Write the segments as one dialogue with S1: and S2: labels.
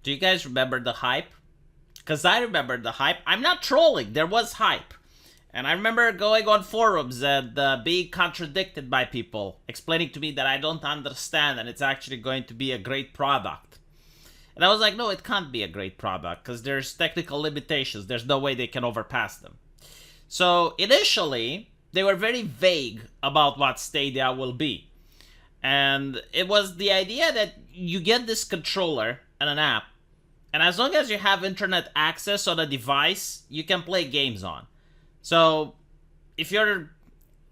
S1: Do you guys remember the hype? Because I remember the hype. I'm not trolling. There was hype. And I remember going on forums and being contradicted by people, explaining to me that I don't understand and it's actually going to be a great product. And I was like, no, it can't be a great product because there's technical limitations. There's no way they can overpass them. So initially, they were very vague about what Stadia will be. And it was the idea that you get this controller and an app, and as long as you have internet access on a device, you can play games on. So if you're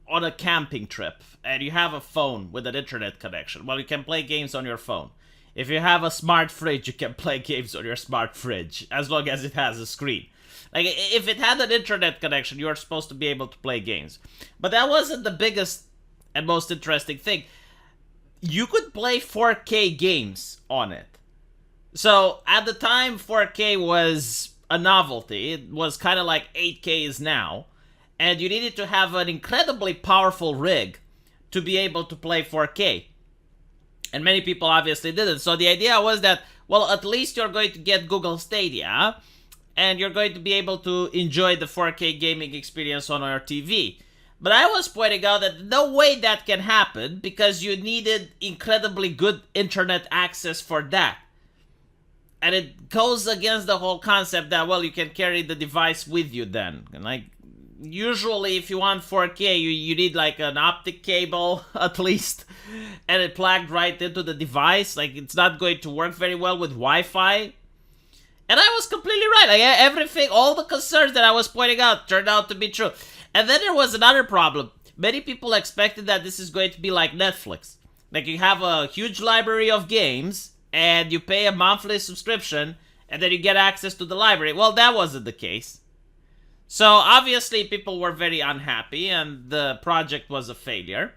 S1: on a camping trip and you have a phone with an internet connection, well, you can play games on your phone. If you have a smart fridge, you can play games on your smart fridge, as long as it has a screen. Like, if it had an internet connection, you're supposed to be able to play games. But that wasn't the biggest and most interesting thing. You could play 4K games on it. So, at the time, 4K was a novelty. It was kind of like 8K is now. And you needed to have an incredibly powerful rig to be able to play 4K. And many people obviously didn't. So the idea was that, well, at least you're going to get Google Stadia, and you're going to be able to enjoy the 4K gaming experience on your TV. But I was pointing out that no way that can happen because you needed incredibly good internet access for that. And it goes against the whole concept that, well, you can carry the device with you then. And like, usually if you want 4K, you need like an optic cable at least, and it plugged right into the device. Like, it's not going to work very well with Wi-Fi. And I was completely right. Like, everything, all the concerns that I was pointing out turned out to be true. And then there was another problem. Many people expected that this is going to be like Netflix. Like, you have a huge library of games, and you pay a monthly subscription, and then you get access to the library. Well, that wasn't the case. So, obviously, people were very unhappy, and the project was a failure.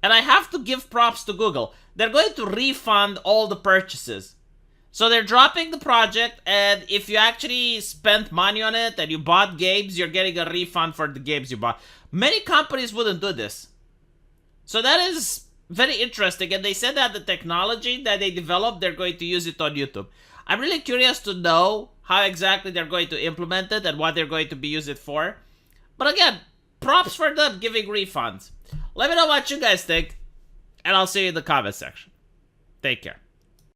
S1: And I have to give props to Google. They're going to refund all the purchases. So they're dropping the project, and if you actually spent money on it and you bought games, you're getting a refund for the games you bought. Many companies wouldn't do this. So that is very interesting, and they said that the technology that they developed, they're going to use it on YouTube. I'm really curious to know how exactly they're going to implement it and what they're going to be used it for. But again, props for them giving refunds. Let me know what you guys think, and I'll see you in the comment section. Take care.